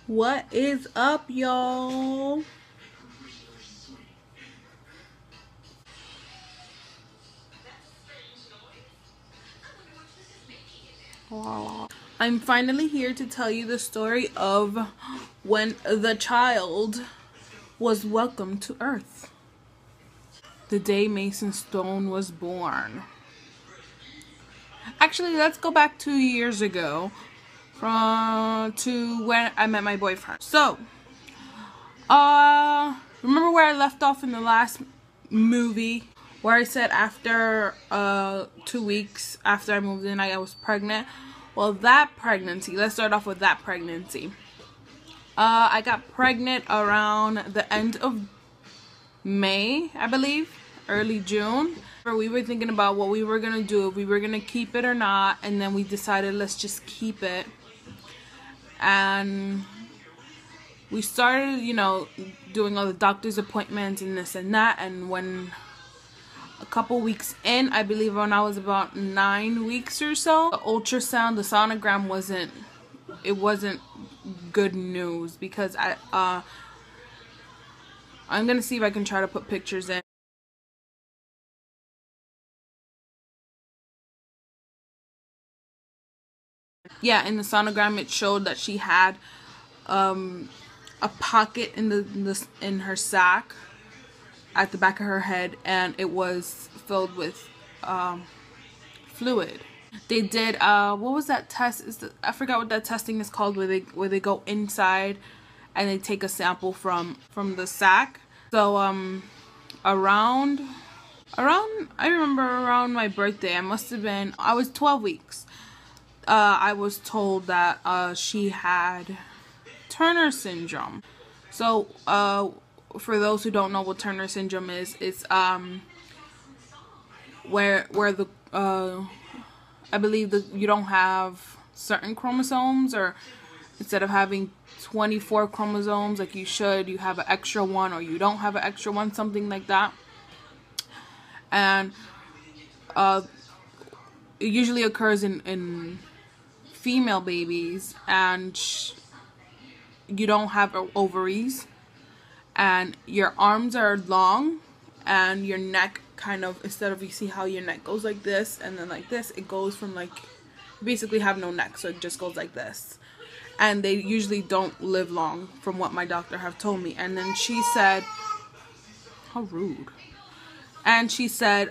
What is up, y'all? I'm finally here to tell you the story of when the child was welcomed to Earth. The day Mason Stone was born. Actually, let's go back 2 years ago to when I met my boyfriend. So, remember where I left off in the last movie where I said after 2 weeks after I moved in I was pregnant? Well, that pregnancy, let's start off with that pregnancy. I got pregnant around the end of May, I believe, early June. We were thinking about what we were gonna do, if we were gonna keep it or not, and then we decided let's just keep it. And we started, doing all the doctor's appointments and this and that, and when a couple weeks in, I believe when I was about 9 weeks or so, the ultrasound, the sonogram wasn't good news, because I'm gonna see if I can try to put pictures in. Yeah, in the sonogram it showed that she had a pocket in her sac at the back of her head, and it was filled with fluid. They did what was that test? I forgot what that testing is called, where they go inside and they take a sample from the sac. So around I remember around my birthday, I was 12 weeks. I was told that she had Turner syndrome. So for those who don't know what Turner syndrome is, it's where the I believe that you don't have certain chromosomes, or instead of having 24 chromosomes like you should, you have an extra one, or you don't have an extra one, something like that. And it usually occurs in female babies, and you don't have ovaries, and your arms are long, and your neck kind of, instead of, you see how your neck goes like this and then like this, it goes from like, you basically have no neck, so it just goes like this. And they usually don't live long, from what my doctor have told me. And then she said, how rude. And she said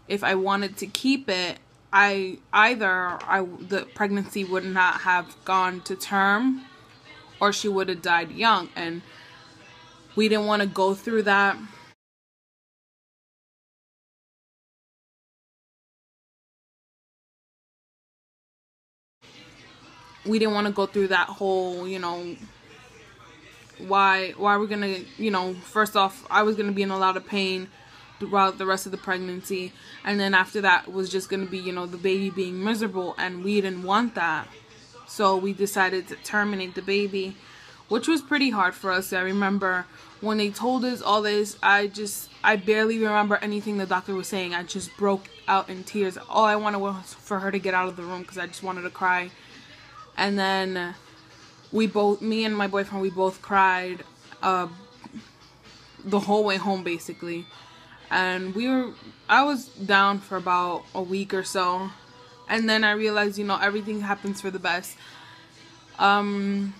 if I wanted to keep it, the pregnancy would not have gone to term, or she would have died young, and we didn't want to go through that. We didn't want to go through that whole, why we're gonna, first off, I was gonna be in a lot of pain throughout the rest of the pregnancy, and then after that was just gonna be, the baby being miserable, and we didn't want that. So we decided to terminate the baby, which was pretty hard for us. I remember when they told us all this, I barely remember anything the doctor was saying. I just broke out in tears. All I wanted was for her to get out of the room, because I just wanted to cry. And then me and my boyfriend, we both cried the whole way home, basically. And I was down for about a week or so, and then I realized, everything happens for the best. On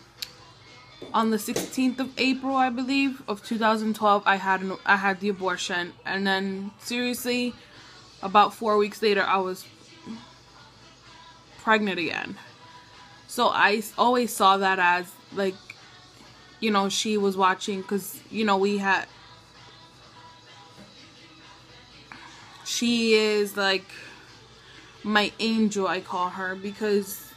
the 16th of April, I believe, of 2012, I had the abortion, and then seriously, about 4 weeks later, I was pregnant again. So I always saw that as like, she was watching, because she is like my angel, I call her, because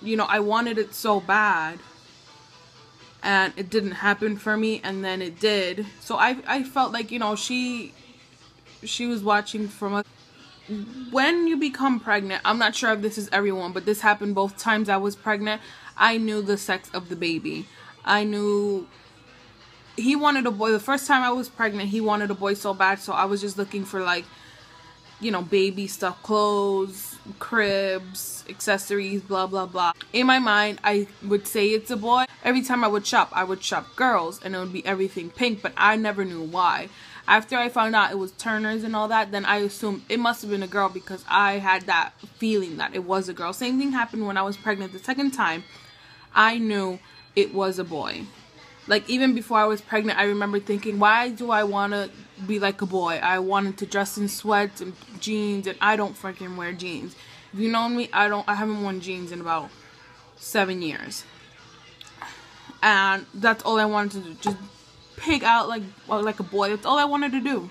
I wanted it so bad, and it didn't happen for me, and then it did. So I felt like, she was watching from us. When you become pregnant, I'm not sure if this is everyone, but this happened both times I was pregnant, I knew the sex of the baby. I knew he wanted a boy. The first time I was pregnant, he wanted a boy so bad, so I was just looking for like you know, baby stuff, clothes, cribs, accessories, blah blah blah. In my mind, I would say it's a boy. Every time I would shop girls, and it would be everything pink, but I never knew why. After I found out it was Turner's and all that, then I assumed it must have been a girl, because I had that feeling that it was a girl. Same thing happened when I was pregnant the second time. I knew it was a boy. Like, even before I was pregnant, I remember thinking, why do I want to be like a boy? I wanted to dress in sweats and jeans, and I don't freaking wear jeans. If you know me, I haven't worn jeans in about 7 years. And that's all I wanted to do. Just pig out like a boy. That's all I wanted to do.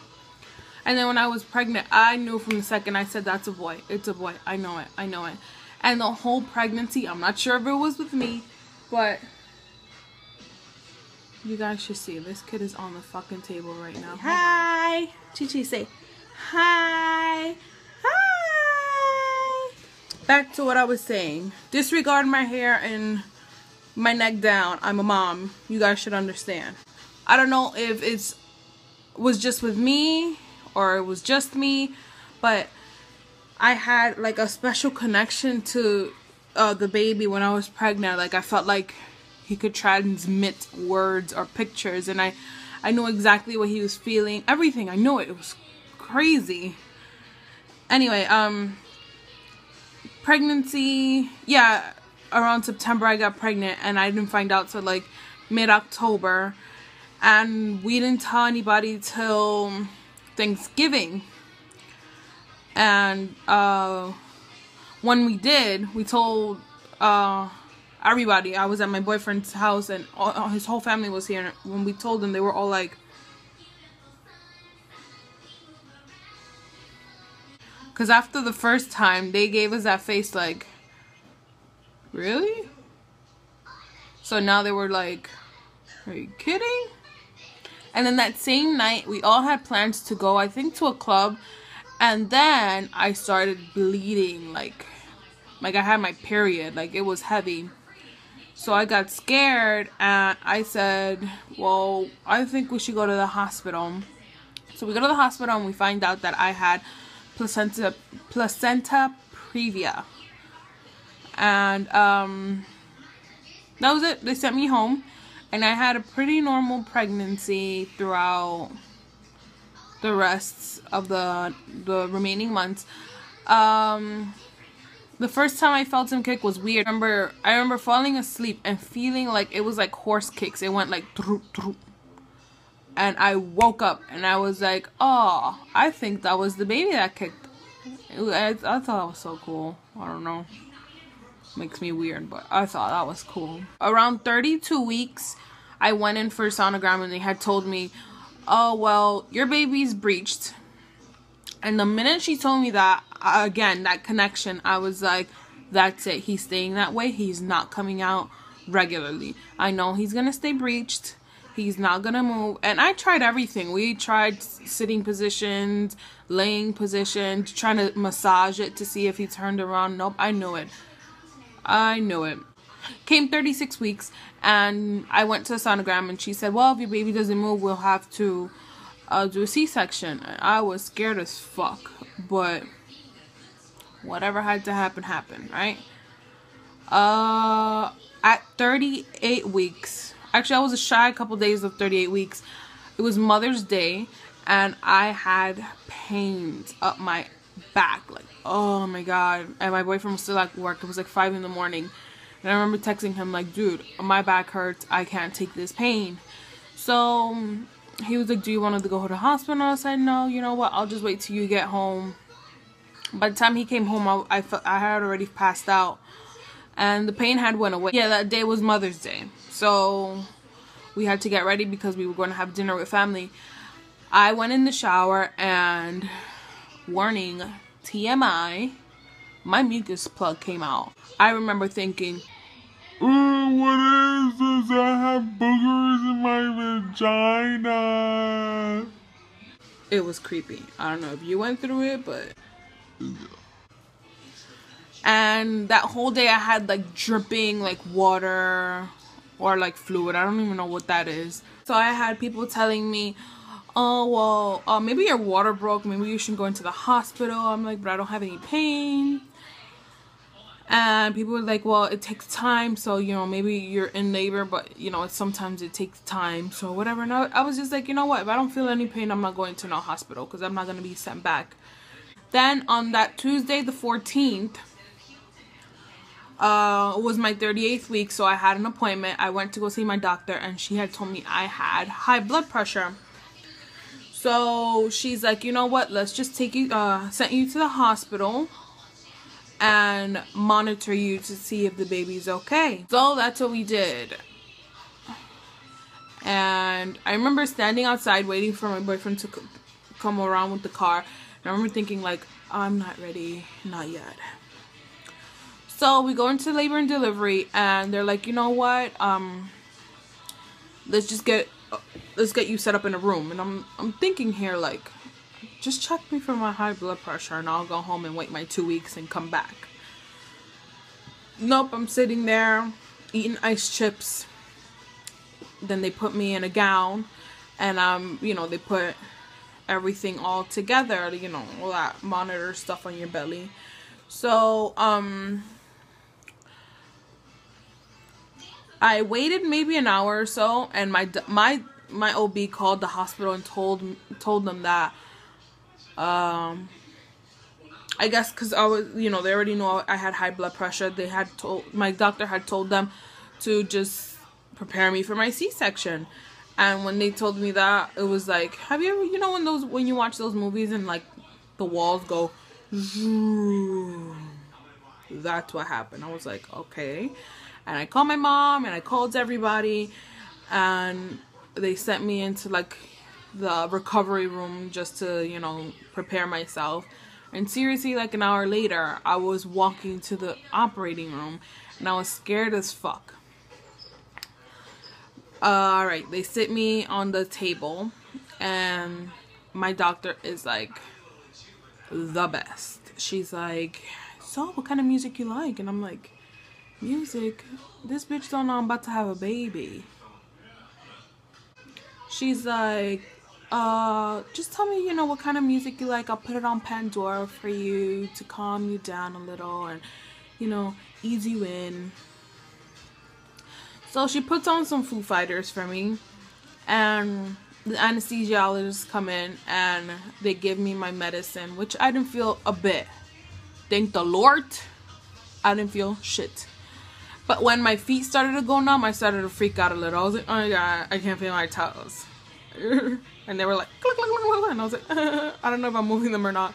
And then when I was pregnant, I knew from the second I said, that's a boy. It's a boy. I know it. I know it. And the whole pregnancy, I'm not sure if it was with me, but you guys should see. This kid is on the fucking table right now. Hi. Chi-Chi, say hi. Hi. Back to what I was saying. Disregard my hair and my neck down. I'm a mom. You guys should understand. I don't know if it was just with me or it was just me, but I had like a special connection to the baby when I was pregnant. Like, I felt like he could transmit words or pictures, and I knew exactly what he was feeling. Everything. I knew it. It was crazy. Anyway, pregnancy. Yeah, around September I got pregnant, and I didn't find out till like mid-October. And we didn't tell anybody till Thanksgiving. And when we did, we told everybody. I was at my boyfriend's house, and his whole family was here. And when we told them, they were all like, because after the first time, they gave us that face like, really? So now they were like, are you kidding? And then that same night, we all had plans to go, I think, to a club. And then I started bleeding, like I had my period, like it was heavy. So I got scared, and I said, well, I think we should go to the hospital. So we go to the hospital, and we find out that I had placenta previa. And that was it. They sent me home. And I had a pretty normal pregnancy throughout the rest of the remaining months. The first time I felt him kick was weird. I remember falling asleep and feeling like it was like horse kicks. It went like throop, throop. And I woke up and I was like, oh, I think that was the baby that kicked. I thought that was so cool. I don't know. Makes me weird, but I thought that was cool. Around 32 weeks, I went in for a sonogram, and they had told me, oh, well, your baby's breached. And the minute she told me that, again, that connection, I was like, that's it. He's staying that way. He's not coming out regularly. I know he's going to stay breached. He's not going to move. And I tried everything. We tried sitting positions, laying positions, trying to massage it to see if he turned around. Nope, I knew it. I knew it. Came 36 weeks, and I went to a sonogram, and she said, well, if your baby doesn't move, we'll have to do a C-section. And I was scared as fuck, but whatever had to happen, happened, right? At 38 weeks, actually, I was a shy couple days of 38 weeks. It was Mother's Day, and I had pains up my back, like, oh my god. And my boyfriend was still at work. It was like 5 in the morning, and I remember texting him like, dude, my back hurts, I can't take this pain. So he was like, do you want to go to the hospital? I said, no, you know what, I'll just wait till you get home. By the time he came home, I had already passed out, and the pain had went away. Yeah, that day was Mother's Day, so we had to get ready because we were going to have dinner with family. I went in the shower, and warning, TMI, my mucus plug came out. I remember thinking, what is this? I have boogers in my vagina. It was creepy. I don't know if you went through it, but... And that whole day I had like dripping like water or like fluid. I don't even know what that is. So I had people telling me, oh, well, maybe your water broke. Maybe you should go into the hospital. I'm like, but I don't have any pain. And people were like, well, it takes time. So, you know, maybe you're in labor, but, you know, sometimes it takes time. So whatever. And I was just like, you know what? If I don't feel any pain, I'm not going to no hospital because I'm not going to be sent back. Then on that Tuesday, the 14th, was my 38th week. So I had an appointment. I went to go see my doctor and she had told me I had high blood pressure. So she's like, you know what? Let's just take you, send you to the hospital and monitor you to see if the baby's okay. So that's what we did. And I remember standing outside waiting for my boyfriend to come around with the car. And I remember thinking like, I'm not ready, not yet. So we go into labor and delivery and they're like, you know what? Let's get you set up in a room. And I'm thinking here like, just check me for my high blood pressure and I'll go home and wait my 2 weeks and come back. Nope, I'm sitting there eating ice chips. Then they put me in a gown and you know, they put everything all together, you know, all that monitor stuff on your belly. So, I waited maybe an hour or so and my OB called the hospital and told them that I guess because I was, you know, they already know I had high blood pressure. My doctor had told them to just prepare me for my C-section. And when they told me that, it was like, have you ever, you know, when you watch those movies and like the walls go, that's what happened. I was like, okay. And I called my mom and I called everybody and they sent me into like the recovery room just to, you know, prepare myself. And seriously, like an hour later, I was walking to the operating room and I was scared as fuck. Alright, they sit me on the table and my doctor is like the best. She's like, so what kind of music you like? And I'm like, music? This bitch don't know I'm about to have a baby. She's like, just tell me, you know, what kind of music you like. I'll put it on Pandora for you to calm you down a little and, you know, ease you in. So she puts on some Foo Fighters for me and the anesthesiologists come in and they give me my medicine, which I didn't feel a bit. Thank the Lord, I didn't feel shit. But when my feet started to go numb, I started to freak out a little. I was like, oh my god, I can't feel my toes. And they were like, click, click, click, click. And I was like, I don't know if I'm moving them or not.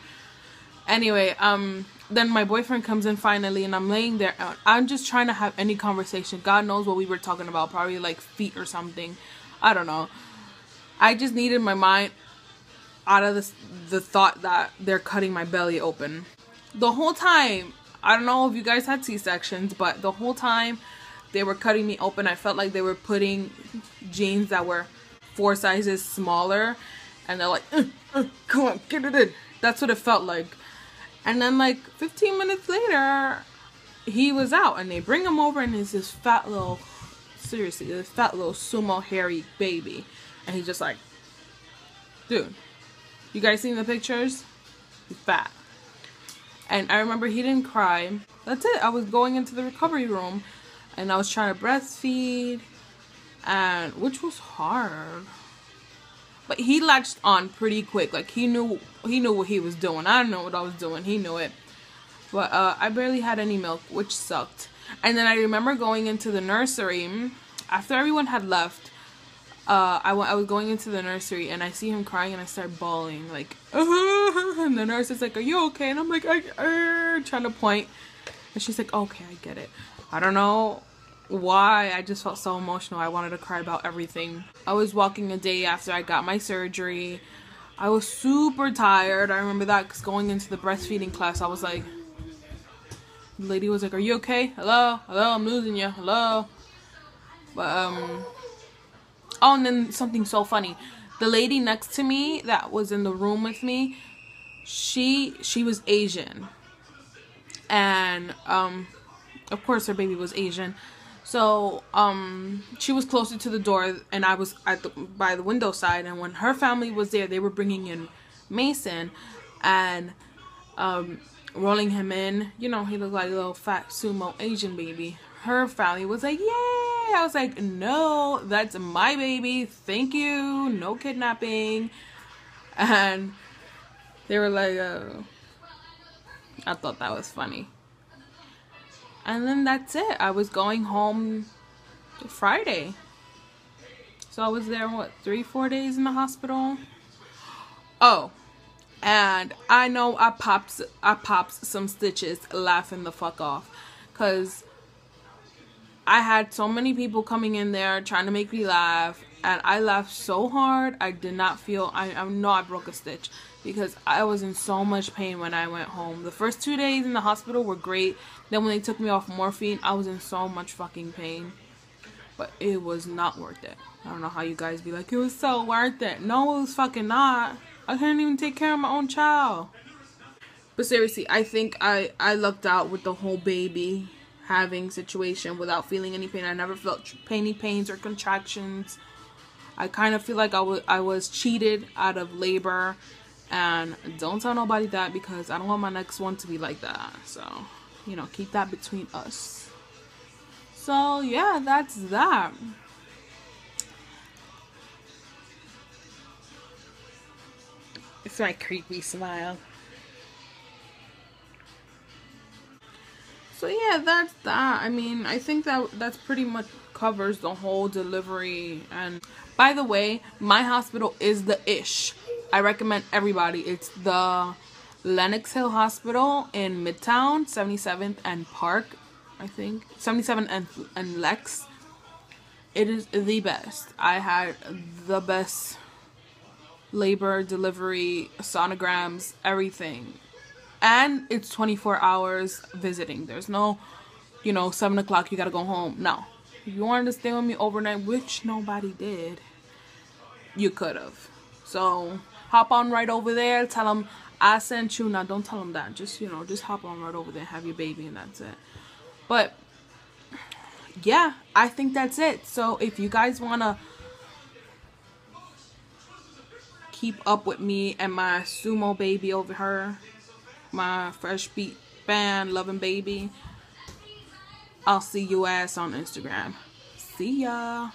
Anyway, then my boyfriend comes in finally and I'm laying there. I'm just trying to have any conversation. God knows what we were talking about. Probably like feet or something. I don't know. I just needed my mind out of the thought that they're cutting my belly open. The whole time, I don't know if you guys had C-sections, but the whole time they were cutting me open, I felt like they were putting jeans that were 4 sizes smaller and they're like, come on, get it in. That's what it felt like. And then like 15 minutes later, he was out and they bring him over and it's this fat little, seriously, this fat little sumo hairy baby. And he's just like, dude, you guys seen the pictures? He's fat. And I remember he didn't cry. That's it. I was going into the recovery room and I was trying to breastfeed, and which was hard. But he latched on pretty quick. Like he knew what he was doing. I didn't know what I was doing. He knew it. But I barely had any milk, which sucked. And then I remember going into the nursery after everyone had left. I was going into the nursery and I see him crying and I start bawling like, and the nurse is like, are you okay? And I'm like, trying to point, and she's like, okay, I get it. I don't know why, I just felt so emotional. I wanted to cry about everything. I was walking a day after I got my surgery. I was super tired. I remember that because going into the breastfeeding class, I was like, the lady was like, are you okay? Hello? Hello? I'm losing you. Hello? But, oh, and then something so funny. The lady next to me that was in the room with me, she was Asian. And, of course her baby was Asian. So she was closer to the door, and I was by the window side. And when her family was there, they were bringing in Mason and rolling him in. You know, he looked like a little fat sumo Asian baby. Her family was like, yay! I was like, no, that's my baby, thank you, no kidnapping. And they were like, I thought that was funny. And then that's it. I was going home Friday. So I was there, what, 3-4 days in the hospital? Oh, and I know I pops some stitches laughing the fuck off. Because I had so many people coming in there trying to make me laugh. And I laughed so hard, I did not feel, I know I broke a stitch. Because I was in so much pain when I went home. The first 2 days in the hospital were great. Then when they took me off morphine, I was in so much fucking pain. But it was not worth it. I don't know how you guys be like, it was so worth it. No, it was fucking not. I couldn't even take care of my own child. But seriously, I think I lucked out with the whole baby having situation without feeling any pain. I never felt any pains or contractions. I kind of feel like I was cheated out of labor. And don't tell nobody that, because I don't want my next one to be like that. So, you know, keep that between us. So, yeah, that's that. It's my creepy smile. So, yeah, that's that. I mean, I think that's pretty much covers the whole delivery. And by the way, my hospital is the ish. I recommend everybody. It's the Lenox Hill Hospital in Midtown, 77th and Park, I think. 77th and Lex. It is the best. I had the best labor, delivery, sonograms, everything. And it's 24 hours visiting. There's no, 7 o'clock, you gotta go home. No. If you wanted to stay with me overnight, which nobody did, you could have. So hop on right over there. Tell them I sent you. Now, don't tell them that. Just, just hop on right over there and have your baby, and that's it. But, yeah, I think that's it. So, if you guys want to keep up with me and my sumo baby over her, my fresh beat band, loving baby, I'll see you ass on Instagram. See ya.